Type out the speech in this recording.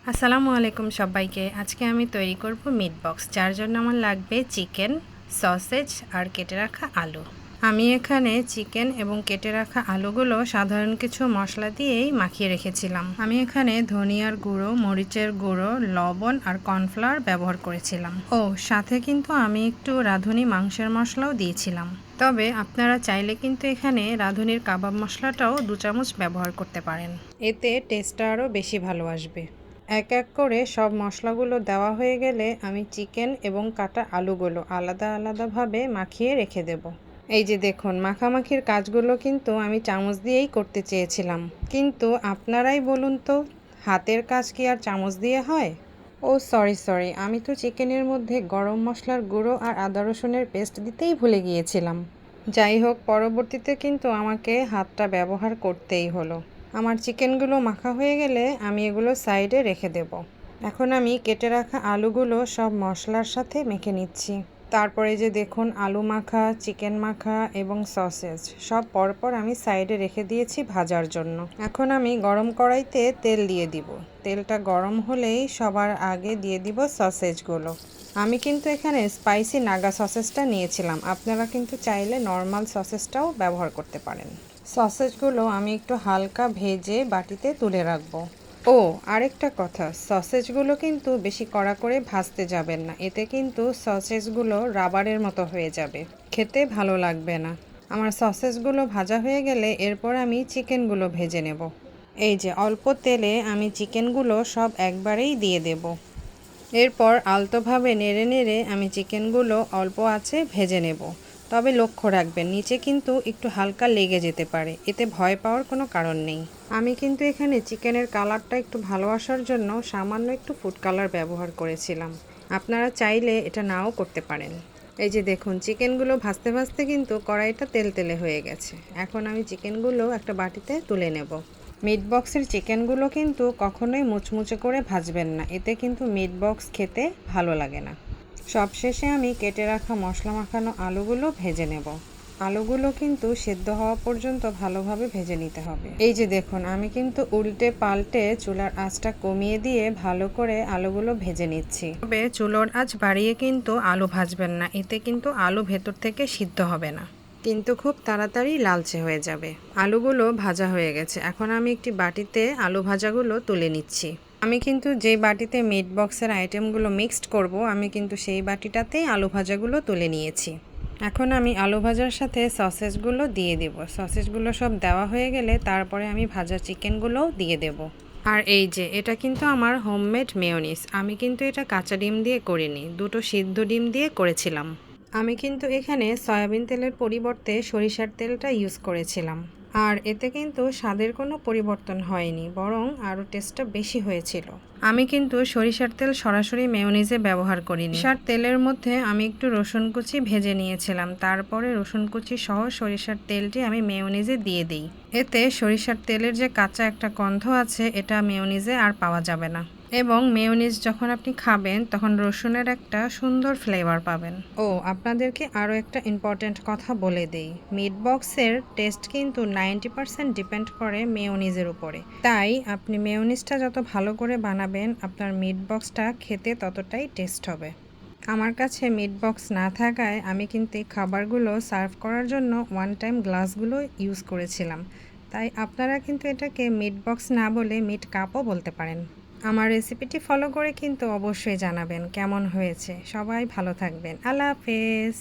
আসসালামু আলাইকুম সবাইকে। আজকে আমি তৈরি করব মিট বক্স, যার জন্য আমার লাগবে চিকেন, সসেজ আর কেটে রাখা আলু। আমি এখানে চিকেন এবং কেটে রাখা আলুগুলো সাধারণ কিছু মশলা দিয়েই মাখিয়ে রেখেছিলাম। আমি এখানে ধনিয়ার গুঁড়ো, মরিচের গুঁড়ো, লবণ আর কর্নফ্লাওয়ার ব্যবহার করেছিলাম। সাথে কিন্তু আমি একটু রাঁধুনি মাংসের মশলাও দিয়েছিলাম। তবে আপনারা চাইলে কিন্তু এখানে রাঁধুনির কাবাব মশলাটাও 2 চামচ ব্যবহার করতে পারেন। এতে টেস্টটা আরও বেশি ভালো আসবে। এক এক করে সব মশলাগুলো দেওয়া হয়ে গেলে আমি চিকেন এবং কাটা আলুগুলো আলাদা আলাদাভাবে মাখিয়ে রেখে দেব। এই যে দেখুন, মাখামাখির কাজগুলো কিন্তু আমি চামচ দিয়েই করতে চেয়েছিলাম, কিন্তু আপনারাই বলুন তো, হাতের কাজ কি আর চামচ দিয়ে হয়? সরি, আমি তো চিকেনের মধ্যে গরম মশলার গুঁড়ো আর আদা রসুনের পেস্ট দিতেই ভুলে গিয়েছিলাম। যাই হোক, পরবর্তীতে কিন্তু আমাকে হাতটা ব্যবহার করতেই হলো। আমার চিকেনগুলো মাখা হয়ে গেলে আমি এগুলো সাইডে রেখে দেব। এখন আমি কেটে রাখা আলুগুলো সব মশলার সাথে মেখে নিচ্ছি। তারপরে যে দেখুন, আলু মাখা, চিকেন মাখা এবং সসেজ সব পরপর আমি সাইডে রেখে দিয়েছি ভাজার জন্য। এখন আমি গরম কড়াইতে তেল দিয়ে দিব। তেলটা গরম হলেই সবার আগে দিয়ে দিব সসেজগুলো। আমি কিন্তু এখানে স্পাইসি নাগা সসেজটা নিয়েছিলাম, আপনারা কিন্তু চাইলে নর্মাল সসেজটাও ব্যবহার করতে পারেন। সসেজগুলো আমি একটু হালকা ভেজে বাটিতে তুলে রাখবো। আরেকটা কথা, সসেজগুলো কিন্তু বেশি কড়া করে ভাজতে যাবেন না, এতে কিন্তু সসেজগুলো রাবারের মতো হয়ে যাবে, খেতে ভালো লাগবে না। আমার সসেজগুলো ভাজা হয়ে গেলে এরপর আমি চিকেনগুলো ভেজে নেব। এই যে অল্প তেলে আমি চিকেনগুলো সব একবারেই দিয়ে দেব। এরপর আলতোভাবে নেড়ে নেড়ে আমি চিকেনগুলো অল্প আঁচে ভেজে নেব। তবে লক্ষ্য রাখবেন, নিচে কিন্তু একটু হালকা লেগে যেতে পারে, এতে ভয় পাওয়ার কোনো কারণ নেই। আমি কিন্তু এখানে চিকেনের কালারটা একটু ভালো আসার জন্য সামান্য একটু ফুড কালার ব্যবহার করেছিলাম। আপনারা চাইলে এটা নাও করতে পারেন। এই যে দেখুন, চিকেনগুলো ভাজতে ভাজতে কিন্তু কড়াইটা তেলতেলে হয়ে গেছে। এখন আমি চিকেনগুলো একটা বাটিতে তুলে নেব। মিট বক্সের চিকেনগুলো কিন্তু কখনোই মুচমুচে করে ভাজবেন না, এতে কিন্তু মিট বক্স খেতে ভালো লাগে না। সবশেষে আমি কেটে রাখা মশলা মাখানো আলুগুলো ভেজে নেব। আলুগুলো কিন্তু সেদ্ধ হওয়া পর্যন্ত ভালোভাবে ভেজে নিতে হবে। এই যে দেখুন, আমি কিন্তু উল্টে পাল্টে চুলার আঁচটা কমিয়ে দিয়ে ভালো করে আলুগুলো ভেজে নিচ্ছি। তবে চুলার আঁচ বাড়িয়ে কিন্তু আলু ভাজবেন না, এতে কিন্তু আলু ভেতর থেকে সিদ্ধ হবে না, কিন্তু খুব তাড়াতাড়ি লালচে হয়ে যাবে। আলুগুলো ভাজা হয়ে গেছে, এখন আমি একটি বাটিতে আলু ভাজাগুলো তুলে নিচ্ছি। আমি কিন্তু যেই বাটিতে মিট বক্সের আইটেমগুলো মিক্সড করব, আমি কিন্তু সেই বাটিটাতেই আলু ভাজাগুলো তুলে নিয়েছি। এখন আমি আলু ভাজার সাথে সসেজগুলো দিয়ে দেব। সসেজগুলো সব দেওয়া হয়ে গেলে তারপরে আমি ভাজা চিকেনগুলোও দিয়ে দেব। আর এই যে, এটা কিন্তু আমার হোমমেড মেয়োনিজ। আমি কিন্তু এটা কাঁচা ডিম দিয়ে করিনি, 2টো সিদ্ধ ডিম দিয়ে করেছিলাম। আমি কিন্তু এখানে সয়াবিন তেলের পরিবর্তে সরিষার তেলটা ইউজ করেছিলাম। আর এতে কিন্তু স্বাদের কোনো পরিবর্তন হয়নি, বরং আরও টেস্টটা বেশি হয়েছিল। আমি কিন্তু সরিষার তেল সরাসরি মেয়োনিজে ব্যবহার করিনি। সরিষার তেলের মধ্যে আমি একটু রসুন কুচি ভেজে নিয়েছিলাম, তারপরে রসুন কুচি সহ সরিষার তেলটি আমি মেয়োনিজে দিয়ে দিই। এতে সরিষার তেলের যে কাঁচা একটা গন্ধ আছে, এটা মেয়োনিজে আর পাওয়া যাবে না। এবং মেয়োনিজ যখন আপনি খাবেন তখন রসুনের একটা সুন্দর ফ্লেভার পাবেন। আপনাদেরকে আরও একটা ইম্পর্ট্যান্ট কথা বলে দেই, মিট বক্সের টেস্ট কিন্তু 90% ডিপেন্ড করে মেয়োনিজের উপরে। তাই আপনি মেয়োনিজটা যত ভালো করে বানাবেন, আপনার মিট বক্সটা খেতে ততটাই টেস্ট হবে। আমার কাছে মিট বক্স না থাকায় আমি কিন্তু এই খাবারগুলো সার্ভ করার জন্য ওয়ান টাইম গ্লাসগুলো ইউজ করেছিলাম। তাই আপনারা কিন্তু এটাকে মিট বক্স না বলে মিট কাপও বলতে পারেন। আমার রেসিপিটি ফলো করে কিন্তু অবশ্যই জানাবেন কেমন হয়েছে। সবাই ভালো থাকবেন। আল্লাহ হাফেজ।